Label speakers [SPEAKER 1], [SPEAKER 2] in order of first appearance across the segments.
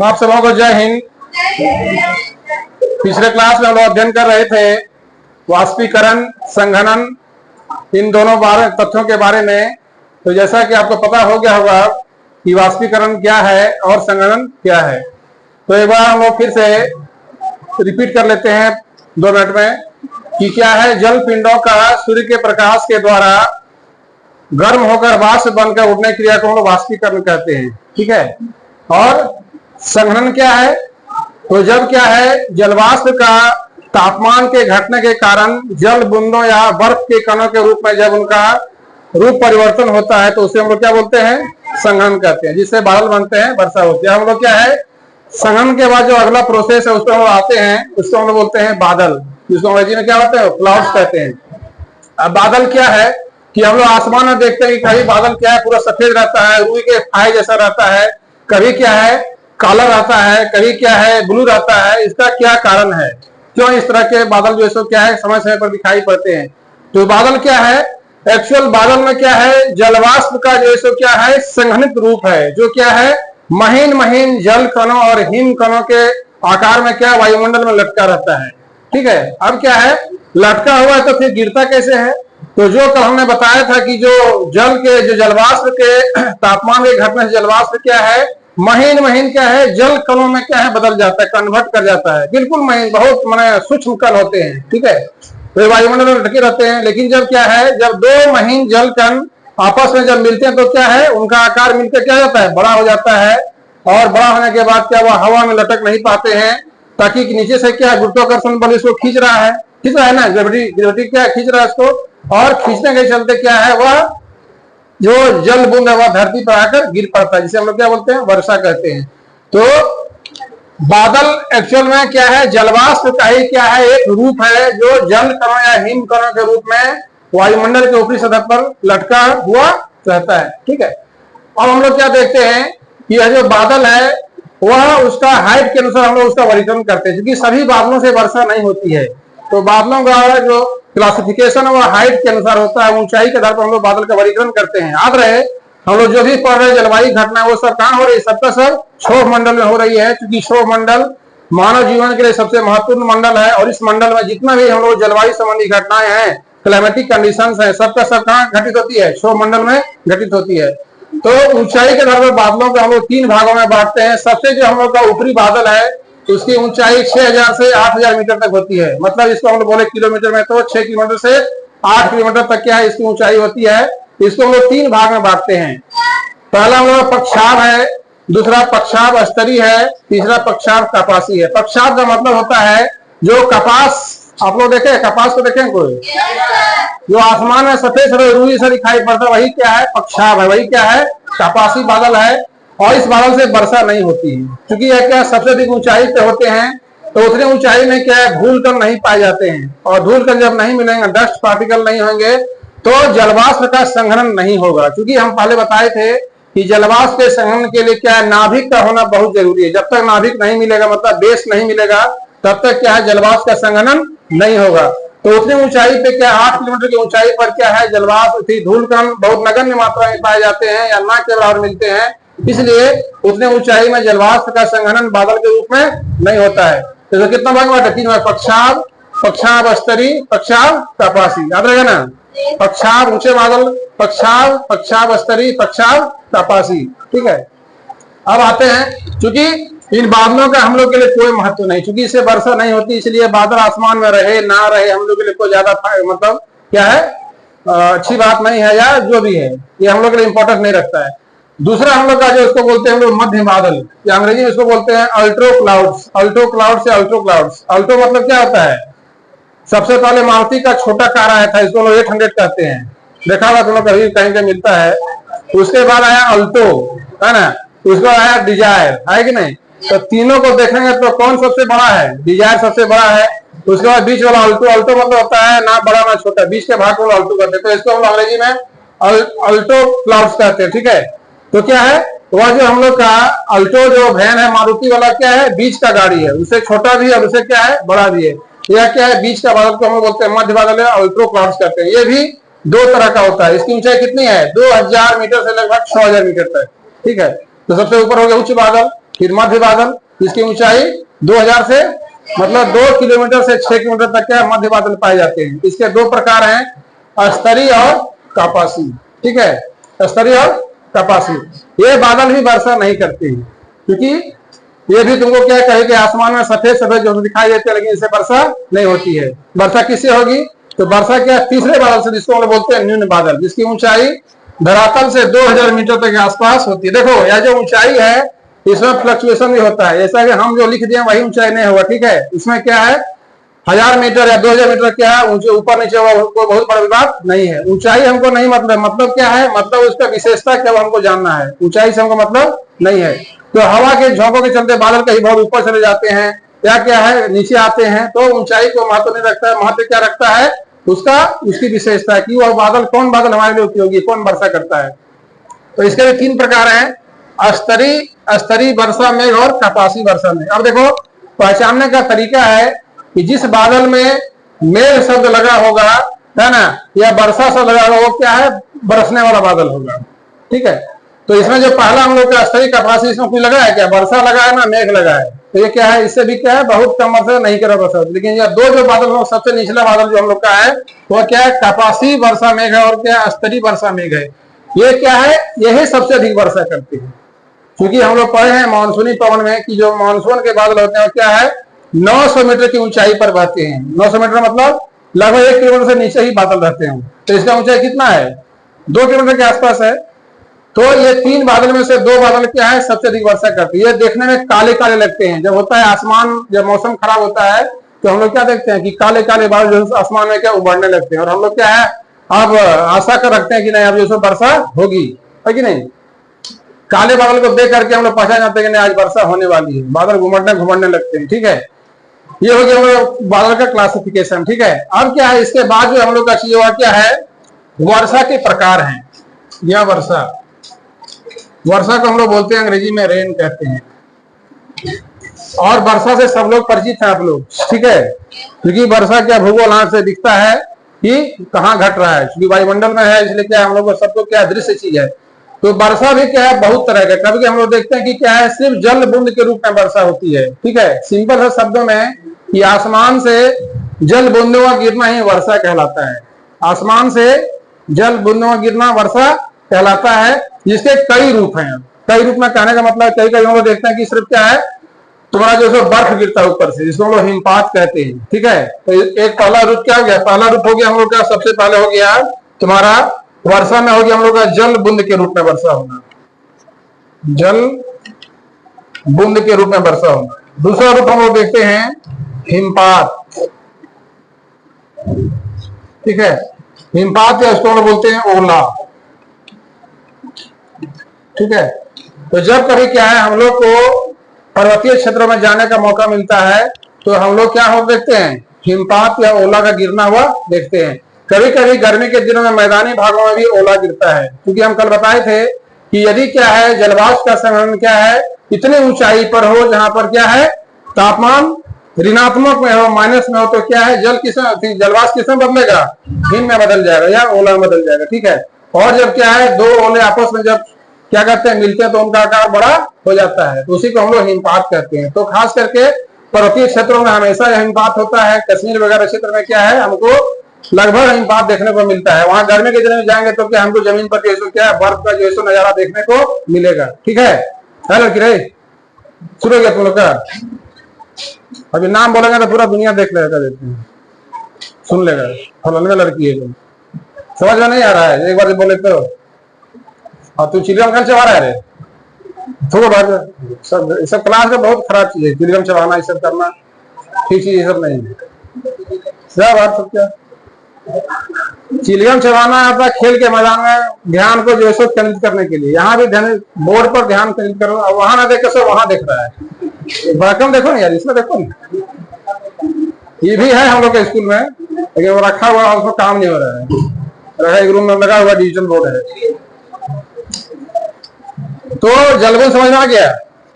[SPEAKER 1] आप सबों को जय हिंद। पिछले क्लास में हम लोग अध्ययन कर रहे थे वाष्पीकरण, संघनन, इन दोनों तथ्यों के बारे में। तो जैसा कि आपको पता हो गया होगा कि वाष्पीकरण क्या है और संघनन क्या है, तो एक बार हम लोग फिर से रिपीट कर लेते हैं 2 मिनट में कि क्या है। जल पिंडों का सूर्य के प्रकाश के द्वारा गर्म होकर वाष्प बनकर उठने की क्रिया को हम लोग वाष्पीकरण कहते हैं, ठीक है। और संघनन क्या है, तो जब क्या है जलवाष्प का तापमान के घटने के कारण जल बूंदों या बर्फ के कणों के रूप में जब उनका रूप परिवर्तन होता है तो उसे हम लोग क्या बोलते हैं, संघनन कहते हैं, जिससे बादल बनते हैं, वर्षा होती है। हम लोग क्या है, संघनन के बाद जो अगला प्रोसेस है उसको हम लोग आते हैं, उसको हम लोग बोलते हैं बादल, जिसको अंग्रेजी में क्या होता है, क्लाउड्स कहते हैं। अब बादल क्या है कि हम लोग आसमान में देखते हैं कि कभी बादल क्या है पूरा सफेद रहता है, रुई के फाई जैसा रहता है, कभी क्या है काला रहता है, कभी क्या है ब्लू रहता है। इसका क्या कारण है, क्यों इस तरह के बादल जो है क्या है समय समय पर दिखाई पड़ते हैं। तो बादल क्या है, एक्चुअल बादल में क्या है, जलवाष्प का जो है क्या है संघनित रूप है, जो क्या है महीन महीन जल कणों और हिम कणों के आकार में क्या वायुमंडल में लटका रहता है, ठीक है। अब क्या है, लटका हुआ है तो फिर गिरता कैसे है, तो जो कल हमने बताया था कि जो जल के जो जलवाष्प के तापमान के घटने से जलवाष्प क्या है महीन महीन क्या है जल कणों में क्या है बदल जाता है, कन्वर्ट कर जाता है, बिल्कुल महीन, बहुत माने सूक्ष्म कण होते हैं, ठीक है। तो वायुमंडल में लटके रहते हैं। लेकिन जब क्या है, जब 2 महीन जल कण आपस में जब मिलते हैं तो क्या है उनका आकार मिलकर क्या जाता है, बड़ा हो जाता है। और बड़ा होने के बाद क्या वह हवा में लटक नहीं पाते हैं, ताकि नीचे से क्या गुरुत्वाकर्षण बल इसको खींच रहा है ना, ग्रेविटी क्या खींच रहा है इसको, और खींचने के चलते क्या है वह जो जल बूंद है वह धरती पर आकर गिर पड़ता है, जिसे हम लोग क्या बोलते हैं, वर्षा कहते हैं। तो बादल एक्चुअल में क्या है, जलवाष्प का ही क्या है एक रूप है जो जल कणों या हिम कणों के रूप में वायुमंडल के ऊपरी सतह पर लटका हुआ रहता है, ठीक है। अब हम लोग क्या देखते हैं कि यह जो बादल है वह उसका हाइट के अनुसार हम लोग उसका वर्गीकरण करते हैं, क्योंकि सभी बादलों से वर्षा नहीं होती है। तो बादलों का जो क्लासिफिकेशन है वह हाइट के अनुसार होता है, ऊंचाई के आधार पर हम लोग बादल का वर्गीकरण करते हैं। याद रहे हम लोग जो भी पढ़ रहे जलवायु घटना वो सब कहां हो रही है, सबका सब क्षोभ मंडल में हो रही है, क्योंकि क्षोभ मंडल मानव जीवन के लिए सबसे महत्वपूर्ण मंडल है। और इस मंडल में जितना भी हम लोग जलवायु संबंधी घटनाएं हैं, क्लाइमेटिक कंडीशंस है, सबका सब कहां घटित होती है, क्षोभ मंडल में घटित होती है। तो ऊंचाई के आधार पर बादलों को हम लोग 3 भागों में बांटते हैं। सबसे जो हम लोग का ऊपरी बादल है उसकी ऊंचाई 6000 से 8000 मीटर तक होती है, मतलब इसको हम लोग बोले किलोमीटर में तो 6 किलोमीटर से 8 किलोमीटर तक क्या है इसकी ऊंचाई होती है। इसको हम लोग 3 भाग में बांटते हैं। पहला हम लोग पक्षाभ है, दूसरा पक्षाभ स्तरी है, तीसरा पक्षाभ कपासी है। पक्षाभ का मतलब होता है जो कपास, आप लोग देखे कपास को देखें कोई, जो आसमान में सफेद सफेद रुई से दिखाई पड़ता है वही क्या है, पक्षाभ है, वही क्या है कपासी बादल है। और इस बादल से वर्षा नहीं होती है, क्योंकि यह क्या सबसे अधिक ऊंचाई पे होते हैं, तो उतनी ऊंचाई में क्या है धूल कण नहीं पाए जाते हैं, और धूल कण जब नहीं मिलेंगे, डस्ट पार्टिकल नहीं होंगे, तो जलवाष्प का संघनन नहीं होगा। क्योंकि हम पहले बताए थे कि जलवाष्प के संघनन के लिए क्या है नाभिक का होना बहुत जरूरी है। जब तक नाभिक नहीं मिलेगा, मतलब बेस नहीं मिलेगा, तब तक क्या है जलवाष्प का संघनन नहीं होगा। तो उतनी ऊंचाई पे क्या 8 किलोमीटर की ऊंचाई पर क्या है जलवाष्प धूल कण बहुत नगण्य मात्रा में पाए जाते हैं या ना के बराबर मिलते हैं, इसलिए उतने ऊंचाई में जलवाष्प का संघनन बादल के रूप में नहीं होता है। तो कितना भाग बांटा, 3 भाग, पक्षाभ, पक्षाभ स्तरी, पक्षाभ कपासी, याद रहेगा ना। पक्षाभ ऊंचे बादल, पक्षाभ, पक्षाभ स्तरी, पक्षाभ कपासी, ठीक है। अब आते हैं, क्योंकि इन बादलों का हम लोग के लिए कोई महत्व नहीं, क्योंकि इससे वर्षा नहीं होती, इसलिए बादल आसमान में रहे ना रहे हम लोग के लिए कोई ज्यादा मतलब क्या है अच्छी बात नहीं है, या जो भी है ये हम लोग के लिए इंपॉर्टेंस नहीं रखता है। दूसरा हम लोग का जो इसको बोलते हैं हम लोग मध्य बादल, या अंग्रेजी में इसको बोलते हैं अल्ट्रो क्लाउड्स। अल्ट्रो क्लाउड से अल्ट्रो क्लाउड्स, अल्ट्रो मतलब क्या होता है, सबसे पहले मारुति का छोटा कार आया था, इसको लोग 800 कहते हैं, देखा हुआ तुम लोग कहीं कहीं मिलता है। उसके बाद आया अल्टो, है ना, उसके बाद आया डिजायर, है कि नहीं। तो तीनों को देखेंगे तो कौन सबसे बड़ा है, डिजायर सबसे बड़ा है। उसके बाद बीच वाला अल्टो, अल्टो मतलब होता है ना बड़ा ना छोटा, बीच के भाग को अल्टो कहते हैं, तो इसको हम अंग्रेजी में अल्टो क्लाउड्स कहते हैं, ठीक है। तो क्या है वह जो हम लोग का अल्टो जो वैन है मारुति वाला क्या है बीच का गाड़ी है, उससे छोटा भी है और उससे क्या है बड़ा भी है। यह क्या है बीच का बादल को हम बोलते हैं मध्य बादल है, अल्ट्रो क्लाउड्स कहते हैं। ये भी 2 तरह का होता है। इसकी ऊंचाई कितनी है, 2000 मीटर से लगभग 6000 मीटर तक, ठीक है। तो सबसे ऊपर हो गया उच्च बादल, फिर मध्य बादल, इसकी ऊंचाई 2000 से मतलब 2 किलोमीटर से 6 किलोमीटर तक के मध्य बादल पाए जाते हैं। इसके दो प्रकार हैं, स्तरीय और कपासी, ठीक है, स्तरीय और कपासी। ये बादल भी वर्षा नहीं करते हैं, क्योंकि ये भी तुमको क्या कहे कि आसमान में सफेद सफेद जो दिखाई देते हैं, लेकिन इससे वर्षा नहीं होती है। वर्षा किससे होगी? तो वर्षा क्या तीसरे बादल से, जिसको हम लोग बोलते हैं न्यून बादल, जिसकी ऊंचाई धरातल से 2000 मीटर तक के आसपास होती है। देखो यह जो ऊंचाई है इसमें फ्लक्चुएशन भी होता है, ऐसा कि हम जो लिख दिए वही ऊंचाई नहीं होगा, ठीक है। इसमें क्या है 1000 मीटर या 2000 मीटर क्या है ऊंचे ऊपर नीचे हुआ, कोई बहुत बड़ा विवाद नहीं है। ऊंचाई हमको नहीं मतलब क्या है, मतलब उसका विशेषता क्या हमको जानना है, ऊंचाई से हमको मतलब नहीं है। तो हवा के झोंकों के चलते बादल कहीं बहुत ऊपर चले जाते हैं या क्या है नीचे आते हैं, तो ऊंचाई को महत्व नहीं रखता है। महत्व क्या रखता है उसका, उसकी विशेषता है कि वह बादल कौन बादल हमारे लिए उपयोगी, कौन वर्षा करता है। तो इसके भी 3 प्रकार हैं, स्तरीय वर्षा मेघ और कपासी वर्षा मेघ। अब देखो पहचानने का तरीका है कि जिस बादल में मेघ शब्द लगा होगा, है ना, या वर्षा शब्द लगा होगा, वो क्या है बरसने वाला बादल होगा, ठीक है। तो इसमें जो पहला हम लोग का स्तरीय कपासी, इसमें कुछ लगा है क्या, वर्षा लगा है ना मेघ लगा है, तो ये क्या है इससे भी क्या है बहुत कम वर्षा नहीं करा वर्षा। लेकिन ये दो जो बादल सबसे निचला बादल जो हम लोग का है वो क्या है कपासी वर्षा मेघ है, और क्या स्तरीय वर्षा मेघ है। ये क्या है यही सबसे अधिक वर्षा करते हैं, क्योंकि हम लोग पढ़े हैं मानसूनी पवन में कि जो मानसून के बादल होते हैं क्या है 900 मीटर की ऊंचाई पर बहते हैं। 900 मीटर मतलब लगभग 1 किलोमीटर से नीचे ही बादल रहते हैं। तो इसका ऊंचाई कितना है 2 किलोमीटर के आसपास है। तो ये 3 बादल में से 2 बादल क्या है सबसे अधिक वर्षा करती है। ये देखने में काले काले लगते हैं, जब होता है आसमान, जब मौसम खराब होता है तो हम लोग क्या देखते हैं कि काले काले बादल जो आसमान में क्या उभरने लगते हैं, और हम लोग क्या है अब आशा कर रखते हैं कि नहीं अब जो वर्षा होगी, है कि नहीं। काले बादल को देख करके हम लोग पहचान जाते हैं कि नहीं आज वर्षा होने वाली है, बादल घुमड़ने लगते हैं, ठीक है। ये हो गया हम लोग बादल का क्लासिफिकेशन, ठीक है। अब क्या है इसके बाद जो हम लोग का चीज हुआ क्या है वर्षा के प्रकार हैं। यह वर्षा को हम लोग बोलते हैं अंग्रेजी में रेन कहते हैं, और वर्षा से सब लोग परिचित हैं आप लोग, ठीक है, क्योंकि वर्षा क्या भूगोल आंख से दिखता है कि कहाँ घट रहा है, क्योंकि वायुमंडल में है, इसलिए क्या हम लोग सबको क्या दृश्य चीज है। तो वर्षा भी क्या है बहुत तरह का, कभी हम लोग देखते हैं कि क्या है सिर्फ जल बूंद के रूप में वर्षा होती है, ठीक है। सिंपल है शब्दों में कि आसमान से जल बूंदों का गिरना ही वर्षा कहलाता है। आसमान से जल बूंदों का गिरना वर्षा कहलाता है, जिसके कई रूप हैं। कई रूप में कहने का मतलब कई हम लोग देखते हैं कि सिर्फ क्या है तुम्हारा जो बर्फ गिरता है ऊपर से, जिसको हम लोग हिमपात कहते हैं, ठीक है। तो एक पहला रूप क्या हो गया, पहला रूप हो गया हम लोग का सबसे पहले हो गया तुम्हारा वर्षा में हो गया हम लोग का जल बूंद के रूप में वर्षा होना, जल बूंद के रूप में वर्षा होना। दूसरा रूप हम लोग देखते हैं हिमपात, ठीक है। हिमपात या उसको हम लोग बोलते हैं ओला, ठीक है। तो जब कभी क्या है हम लोग को पर्वतीय क्षेत्रों में जाने का मौका मिलता है तो हम लोग क्या हो देखते हैं हिमपात या ओला का गिरना हुआ देखते हैं। कभी कभी गर्मी के दिनों में मैदानी भागों में भी ओला गिरता है, क्योंकि हम कल बताए थे कि यदि क्या है जलवाष्प का संघनन क्या है इतनी ऊंचाई पर हो जहां पर क्या है तापमान ऋणात्मक में हो, माइनस में हो, तो क्या है जलवाष्प किसमें बदलेगा हिम में बदल जाएगा या ओला में बदल जाएगा, ठीक है। और जब क्या है 2 ओले आपस में जब क्या करते हैं मिलते हैं तो उनका आकार बड़ा हो जाता है, तो उसी को हम लोग हिमपात कहते हैं। तो खास करके पर्वतीय क्षेत्रों में हमेशा हिमपात होता है। कश्मीर वगैरह क्षेत्र में क्या है हमको लगभग हिमपात देखने को मिलता है। वहां गर्मी के दिन में जाएंगे तो क्या हमको जमीन पर जो क्या है बर्फ का जो नजारा देखने को मिलेगा, ठीक है। लड़की रही शुरू हो गया तुम लोग का, अभी नाम बोलेंगे तो पूरा दुनिया देख लेगा, देते हैं सुन लेगा फलाने लड़की है, समझ में नहीं आ रहा है एक बार बोले तो। और तू चिड़िया घर चबा रहा है रे, सब क्लास में बहुत खराब चीज है, चिड़िया चबाना ये सब करना ठीक चीज ये सब नहीं है। क्या बात सब क्या चिड़िया चबाना आता है खेल के मैदान में ध्यान को जो है केंद्रित करने के लिए, यहाँ भी ध्यान बोर्ड पर ध्यान केंद्रित करो, वहां ना देख सब वहां देख रहा है। बड़कम देखो ना यार, इसमें देखो ना ये भी है हम लोग के स्कूल में, लेकिन वो रखा हुआ उसमें काम नहीं हो रहा है, एक रूम में लगा हुआ डिजिटल बोर्ड है। तो जलबुंद समझ में आ गया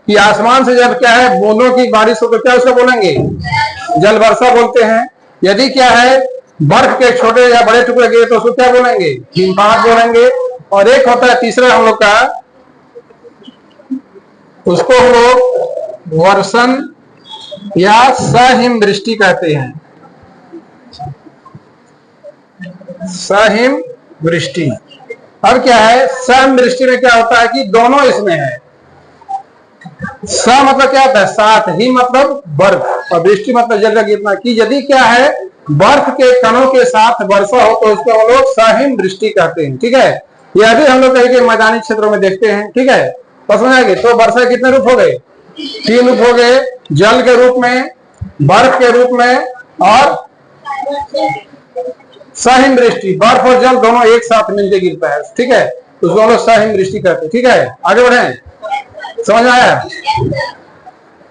[SPEAKER 1] कि आसमान से जब क्या है बूंदों की बारिश हो तो क्या उसको बोलेंगे जल वर्षा बोलते हैं। यदि क्या है बर्फ के छोटे या बड़े टुकड़े गिरे तो उसको क्या बोलेंगे हिमपात बोलेंगे। और एक होता है तीसरा हम लोग का उसको हम लोग वर्षण या सहिम वृष्टि कहते हैं। सहिम वृष्टि। अब क्या है, सहिम वृष्टि में क्या होता है कि दोनों इसमें है। स मतलब क्या होता है, साथ, ही मतलब बर्फ, और वृष्टि मतलब जल गिरना। कि यदि क्या है, बर्फ के कणों के साथ वर्षा हो तो उसको हम लोग सहिम वृष्टि कहते हैं। ठीक है, यह भी हम लोग कहीं के मैदानी क्षेत्रों में देखते हैं। ठीक है, तो समझ आ गई। तो वर्षा कितने रूप हो गए, 3 रूप हो गए, जल के रूप में, बर्फ के रूप में, और सहिम वृष्टि। बर्फ और जल दोनों एक साथ मिलकर गिरता है। ठीक है, उसको हम लोग सहिम वृष्टि कहते हैं। ठीक है, आगे बढ़े, समझ आया,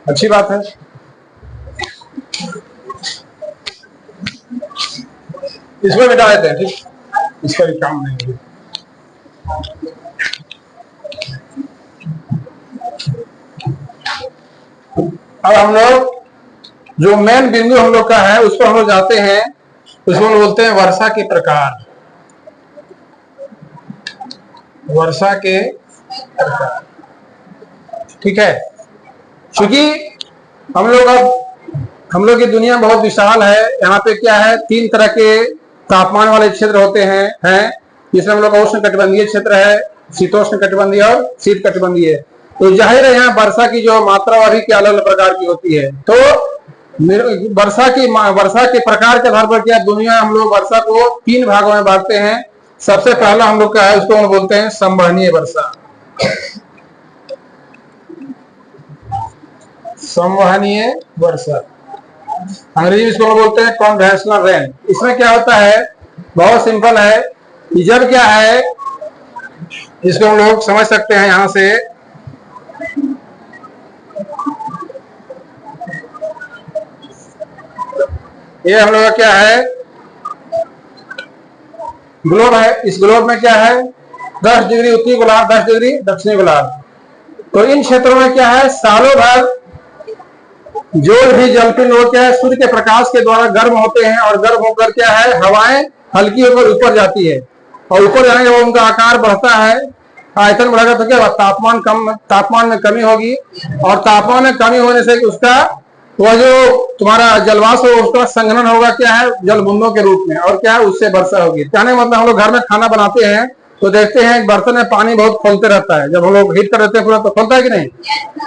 [SPEAKER 1] अच्छी बात है। इसमें मिटा देते हैं, ठीक, इसका भी काम नहीं है। अब हम लोग जो मेन बिंदु हम लोग का है उस पर हम लोग जाते हैं। उसको हम बोलते हैं वर्षा के प्रकार। वर्षा के प्रकार, ठीक है। क्योंकि हम लोग की दुनिया बहुत विशाल है। यहाँ पे क्या है, 3 तरह के तापमान वाले क्षेत्र होते हैं जिसमें हम लोग उष्ण कटिबंधीय क्षेत्र है, शीतोष्ण कटिबंधीय और शीत कटिबंधीय। तो जाहिर है यहाँ वर्षा की जो मात्रा और भी अलग अलग प्रकार की होती है। तो वर्षा के प्रकार के आधार पर क्या दुनिया, हम लोग वर्षा को 3 भागों में बांटते हैं। सबसे पहला हम लोग का है, उसको हम बोलते हैं संवहनीय वर्षा। संवहनीय वर्षा, अंग्रेजी में इसको बोलते हैं कन्वेंशनल रेन। इसमें क्या होता है, बहुत सिंपल है कि जब क्या है, इसको हम लोग समझ सकते हैं यहां से। ये हम लोग का क्या है, ग्लोब है। इस ग्लोब में क्या है, 10 डिग्री उत्तरी गोलार्ध, 10 डिग्री दक्षिणी गोलार्ध। तो इन क्षेत्रों में क्या है, सालों भर जो भी जलपिंड हो क्या है, सूर्य के प्रकाश के द्वारा गर्म होते हैं, और गर्म होकर क्या है, हवाएं हल्की होकर ऊपर जाती है, और ऊपर जाने के बाद उनका आकार बढ़ता है, आयतन बढ़ेगा तो क्या होगा, तापमान में कमी होगी, और तापमान में कमी होने से उसका वह जो तुम्हारा जलवाष्प हो उसका संघनन होगा क्या है, जल बूंदों के रूप में, और क्या है, उससे वर्षा होगी। कहने मतलब हम लोग घर में खाना बनाते हैं तो देखते हैं बर्तन में पानी बहुत खोलते रहता है, जब हम लोग हीट कर देते हैं पूरा तो खोलता है कि नहीं।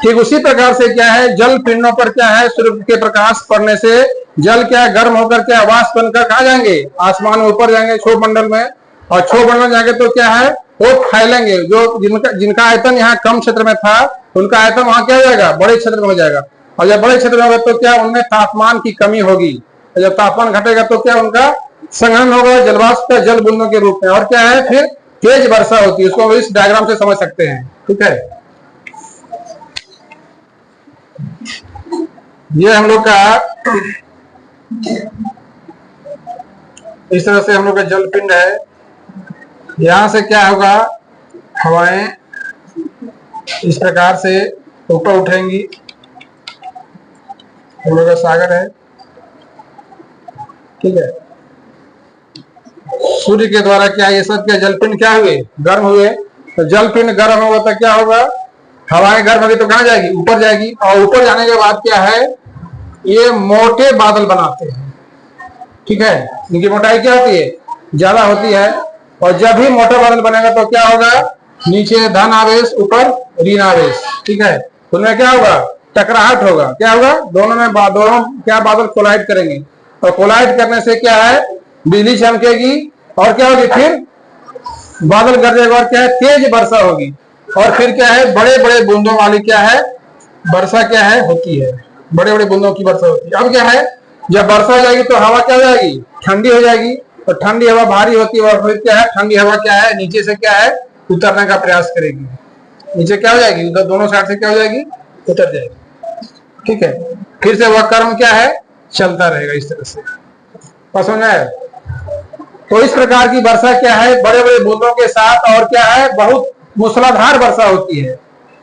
[SPEAKER 1] ठीक उसी प्रकार से क्या है, जल पिंडों पर क्या है, सूर्य के प्रकाश पड़ने से जल क्या है, गर्म होकर क्या वाष्प बनकर कहा जाएंगे, आसमान में ऊपर जाएंगे, क्षोभ मंडल में, और क्षोभ मंडल जाएंगे तो क्या है, वो फैलेंगे। जो जिनका आयतन यहाँ कम क्षेत्र में था, उनका आयतन वहां क्या हो जाएगा, बड़े क्षेत्र में हो जाएगा, और जब बड़े क्षेत्र में होगा तो क्या उनमें तापमान की कमी होगी, जब तापमान घटेगा तो क्या उनका संघनन होगा जलवाष्प का जल बूंदों के रूप में, और क्या है, फिर तेज वर्षा होती है। उसको हम इस डायग्राम से समझ सकते हैं। ठीक है, ये हम लोग का इस तरह से हम लोग का जल पिंड है। यहां से क्या होगा, हवाएं इस प्रकार से ऊपर उठेंगी। हम लोग का सागर है, ठीक है। सूर्य के द्वारा क्या ये सब क्या जलपिंड क्या हुए, गर्म हुए। तो जलपिंड गर्म होगा तो क्या होगा, हवाएं गर्म होगी तो कहां जाएगी, ऊपर जाएगी, और ऊपर जाने के बाद क्या है, ये मोटे बादल बनाते हैं। ठीक है, इनकी मोटाई क्या होती है, ज्यादा होती है, और जब भी मोटा बादल बनेगा तो क्या होगा, नीचे धन आवेश, ऊपर ऋण आवेश। ठीक है, तो उनमें क्या होगा, टकराहट होगा। क्या होगा, दोनों क्या बादल कोलाइड करेंगे, और कोलाइड करने से क्या है, बिजली चमकेगी, और क्या होगी, फिर बादल गरजेगा, और क्या है, तेज वर्षा होगी, और फिर क्या है, बड़े बड़े बूंदों वाली क्या है, वर्षा क्या है, होती है, बड़े बड़े बूंदों की वर्षा होती है। अब क्या है, जब वर्षा हो जाएगी तो हवा क्या हो जाएगी, ठंडी हो जाएगी, और ठंडी हवा भारी होती है, और फिर क्या है, ठंडी हवा क्या है, नीचे से क्या है, उतरने का प्रयास करेगी, नीचे क्या हो जाएगी, उधर दोनों साइड से क्या हो जाएगी, उतर जाएगी। ठीक है, फिर से वह कर्म क्या है, चलता रहेगा इस तरह से। पसंद है। तो इस प्रकार की वर्षा क्या है, बड़े बड़े बूंदों के साथ, और क्या है, बहुत मूसलाधार वर्षा होती है।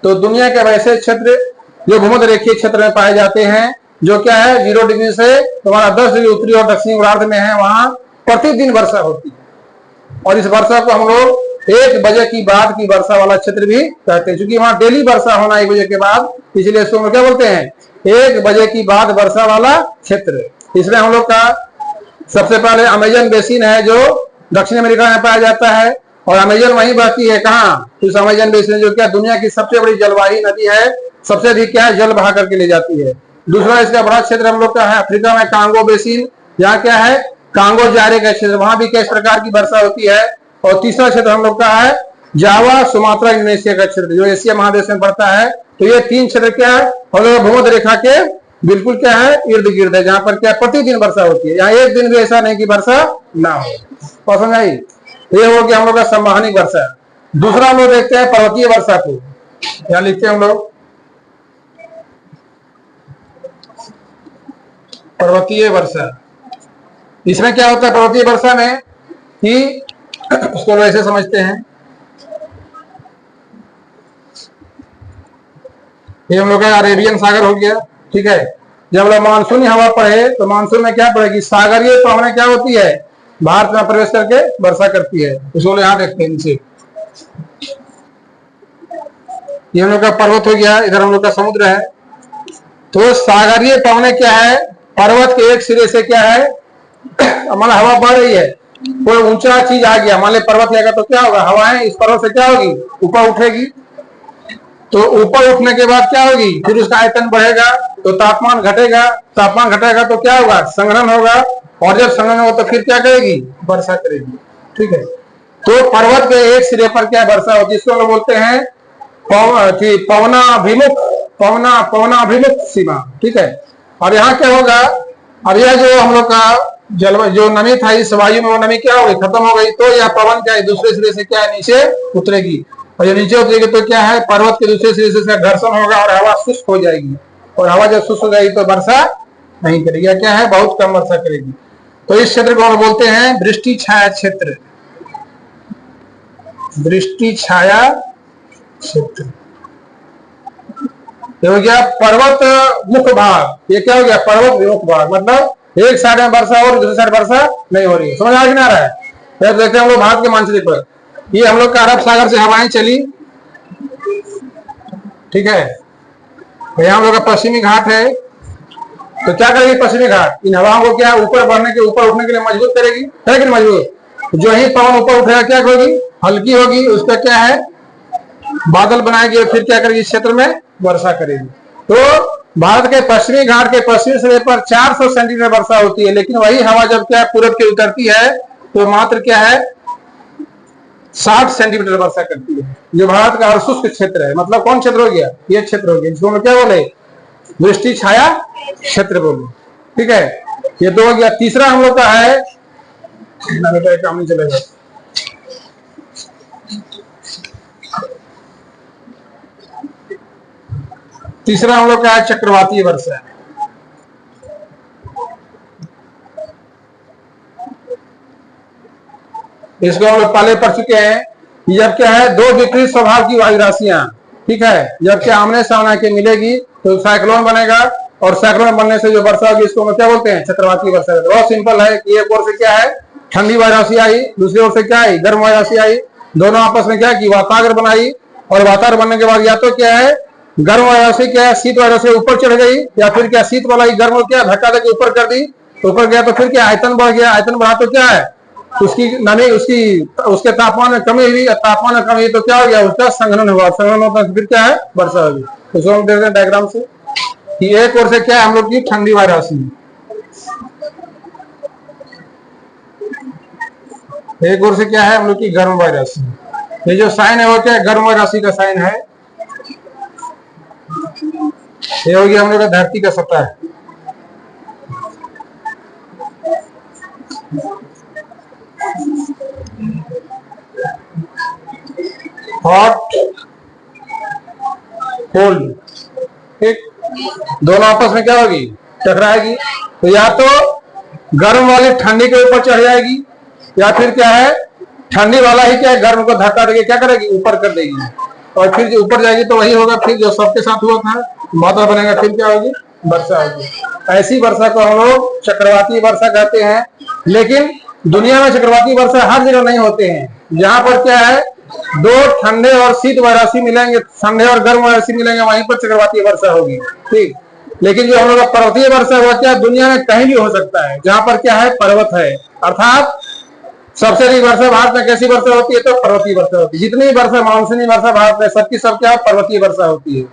[SPEAKER 1] तो दुनिया के वैसे क्षेत्र जो भूमध्य रेखीय क्षेत्र में पाए जाते हैं, जो क्या है 0 डिग्री से तुम्हारा 10 डिग्री उत्तरी और दक्षिणी गोलार्ध में है, वहां प्रतिदिन वर्षा होती है। और इस वर्षा को हम लोग 1 बजे की बाद की वर्षा वाला क्षेत्र भी कहते हैं, क्योंकि वहां डेली वर्षा होना 1 बजे के बाद, इसलिए इसको हम क्या बोलते हैं, 1 बजे की बाद वर्षा वाला क्षेत्र। इसमें हम लोग का सबसे पहले अमेजन बेसिन है जो दक्षिण अमेरिका में पाया जाता है, और अमेजन वहीं बहती है कहाँ, इस अमेजन बेसिन जो क्या दुनिया की सबसे बड़ी जलवाही नदी है, सबसे अधिक क्या है जल बहा करके ले जाती है। दूसरा इसका बड़ा क्षेत्र हम लोग का है अफ्रीका में कांगो बेसिन, यहाँ क्या है कांगो जारे का क्षेत्र, वहां भी किस प्रकार की वर्षा होती है। और तीसरा क्षेत्र हम लोग का है जावा सुमात्रा इंडोनेशिया का क्षेत्र जो एशिया महादेश में पड़ता है। तो ये 3 क्षेत्र क्या है हम लोग भूमध्य रेखा के बिल्कुल क्या है इर्द गिर्द है, जहां पर क्या प्रतिदिन वर्षा होती है, यहाँ एक दिन भी ऐसा नहीं कि वर्षा ना हो। पसंद आई, ये हो गया हम लोग का संवहनिक वर्षा। दूसरा हम लोग देखते हैं पर्वतीय वर्षा को, यहाँ लिखते हैं हम लोग पर्वतीय वर्षा। इसमें क्या होता है पर्वतीय वर्षा में कि उसको ऐसे समझते हैं, ये हम लोग का अरेबियन सागर हो गया, ठीक है। जब लोग मानसूनी हवा पड़े तो मानसून में क्या पड़ेगी, सागरीय पवनें क्या होती है भारत में प्रवेश करके वर्षा करती है, उसको यहाँ देखते हैं नीचे। ये हम लोग का पर्वत हो गया, इधर हम लोग का समुद्र है। तो सागरीय पवनें क्या है, पर्वत के एक सिरे से क्या है हमारा हवा बढ़ रही है, कोई ऊंचा चीज आ गया, मान ली पर्वत लेगा तो क्या होगा, हवाएं इस पर्वत से क्या होगी ऊपर उठेगी। तो ऊपर उठने के बाद क्या होगी, फिर उसका आयतन बढ़ेगा तो तापमान घटेगा, तापमान घटेगा तो क्या होगा संघनन होगा, और जब संघनन होगा तो फिर क्या करेगी वर्षा करेगी, ठीक है। तो पर्वत के एक सिरे पर क्या वर्षा होती है, इसको लोग बोलते हैं पवनाभिमुख सीमा, ठीक है। और यहाँ क्या होगा, अब यह जो हम लोग का जलवायु जो नमी था इस वायु में वो नमी क्या हो गई खत्म हो गई, तो यह पवन क्या है दूसरे सिरे से क्या है नीचे उतरेगी, और ये नीचे उतरेगी तो क्या है पर्वत के दूसरे सिरे से इसका घर्षण होगा और हवा शुष्क हो जाएगी, और हवा जब शुष्क हो जाएगी तो वर्षा नहीं करेगी, क्या है बहुत कम वर्षा करेगी। तो इस क्षेत्र को हम बोलते हैं वृष्टि छाया क्षेत्र, वृष्टि छाया क्षेत्र। ये हो गया पर्वत मुख भाग, ये क्या हो गया पर्वत विमुख भाग, मतलब एक साइड में वर्षा और दूसरी साइड वर्षा नहीं हो रही है, समझ आ रहा है। फिर देखते हैं हम लोग भारत के मानचित्र पर, ये हम लोग का अरब सागर से हवाएं चली, ठीक है। यहाँ हम लोग का पश्चिमी घाट है, तो क्या करेगी पश्चिमी घाट इन हवाओं को क्या ऊपर बढ़ने के ऊपर उठने के लिए मजबूत करेगी, है कि मजबूत। जो ही पवन ऊपर उठेगा क्या होगी हल्की होगी, उसका क्या है बादल बनाएगी और फिर क्या करेगी इस क्षेत्र में वर्षा करेगी। तो भारत के पश्चिमी घाट के पश्चिमी सिरे पर 400 सेंटीमीटर वर्षा होती है, लेकिन वही हवा जब क्या पूरब की उतरती है तो मात्र क्या है 60 सेंटीमीटर वर्षा करती है, जो भारत का अर्धशुष्क क्षेत्र है। मतलब कौन क्षेत्र हो गया, ये क्षेत्र हो गया, जिसको हम क्या बोले वृष्टि छाया क्षेत्र बोले, ठीक है। ये तो हो गया। तीसरा हम लोग का है बेटा काम नहीं चलेगा, तीसरा हम लोग का है चक्रवातीय वर्षा। इसको हम लोग पहले पढ़ चुके हैं। जब क्या है दो विपरीत स्वभाव की वायु राशियां, ठीक है, जब क्या आमने सामने के मिलेगी तो साइक्लोन बनेगा, और साइक्लोन बनने से जो वर्षा होगी इसको हम क्या बोलते हैं चक्रवातीय वर्षा। बहुत सिंपल है कि एक ओर से क्या है ठंडी वायु राशि आई, दूसरी ओर से क्या आई गर्म वायु राशि आई, दोनों आपस में क्या की वातावरण बनाई, और वातावरण बनने के बाद या तो क्या है गर्म वायु राशि क्या है शीत वायु राशि ऊपर चढ़ गई, या फिर क्या शीत वाला ही गर्म क्या धक्का देके ऊपर कर दी, ऊपर गया तो फिर क्या आयतन बढ़ गया, आयतन बढ़ा तो क्या है उसकी नमी उसके तापमान में कमी हुई, तापमान में कमी हुई तो क्या हो गया उसका संघनन हुआ, संघनन होता है फिर क्या है वर्षा होगी। तो हम देखते हैं डायग्राम से कि एक ओर से क्या है हम लोग की ठंडी वायु राशि, एक ओर से क्या है हम लोग की गर्म वायु राशि। ये जो साइन है वो क्या है गर्म वायु राशि का साइन है। ये हो गया हम लोग का धरती का सतह, हॉट कोल्ड, ठीक, दोनों आपस में क्या होगी टकराएगी, तो या तो गर्म वाली ठंडी के ऊपर चढ़ जाएगी, या फिर क्या है ठंडी वाला ही क्या है गर्म को धक्का देके क्या करेगी ऊपर कर देगी, और फिर जो ऊपर जाएगी तो वही होगा फिर जो सबके साथ हुआ था बादल बनेगा, फिर क्या होगी वर्षा होगी। ऐसी वर्षा को हम लोग चक्रवाती वर्षा कहते हैं। लेकिन दुनिया में चक्रवाती वर्षा हर जगह नहीं होते हैं, जहां पर क्या है दो ठंडे और शीत वारासी मिलेंगे, ठंडे और गर्म वारासी मिलेंगे, वहीं पर चक्रवाती वर्षा होगी। ठीक, लेकिन जो हम लोग का पर्वतीय वर्षा हुआ क्या दुनिया में कहीं भी हो सकता है, जहां पर क्या है पर्वत है। अर्थात सबसे अधिक वर्षा भारत में कैसी वर्षा होती है, तो पर्वतीय वर्षा होती है। जितनी वर्षा मानसूनी वर्षा भारत में सबकी सब क्या पर्वतीय वर्षा होती है।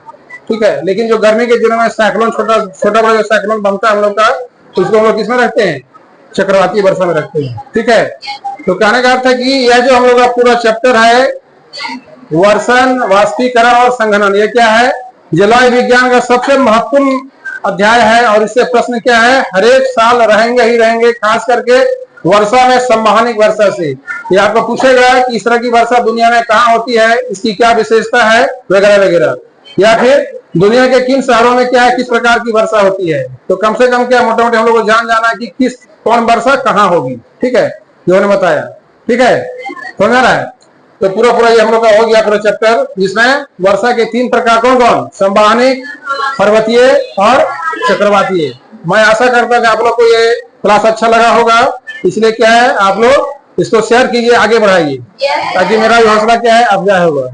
[SPEAKER 1] ठीक है, लेकिन जो गर्मी के दिनों में साइक्लोन छोटा छोटा बड़ा जो साइक्लोन बनता है हम लोग का, तो उसको हम लोग किसमें रखते हैं, चक्रवाती वर्षा में रखते हैं। ठीक है, तो कहने का अर्थ है कि यह जो हम लोग का पूरा चैप्टर है वर्षण, वाष्पीकरण और संघनन, ये क्या है जलवायु विज्ञान का सबसे महत्वपूर्ण अध्याय है। और इससे प्रश्न क्या है, हर एक साल रहेंगे ही रहेंगे, खास करके वर्षा में संवहनिक वर्षा से। ये आपको पूछेगा कि इस तरह की वर्षा दुनिया में कहाँ होती है, इसकी क्या विशेषता है वगैरह वगैरह, या फिर दुनिया के किन शहरों में क्या है, किस प्रकार की वर्षा होती है। तो कम से कम क्या मोटे मोटे हम लोग को जान जाना है कि किस कौन वर्षा कहाँ होगी। ठीक है, जो उन्होंने बताया। ठीक है, समझ रहा है। तो पूरा पूरा ये हम लोग का हो गया पूरा चैप्टर, जिसमें वर्षा के 3 प्रकार कौन कौन, संवहनिक, पर्वतीय और चक्रवातीय। मैं आशा करता हूं कि आप लोग को ये क्लास अच्छा लगा होगा, इसलिए क्या है आप लोग इसको शेयर कीजिए, आगे बढ़ाइए, ताकि मेरा भी हौसला क्या है अफजा होगा।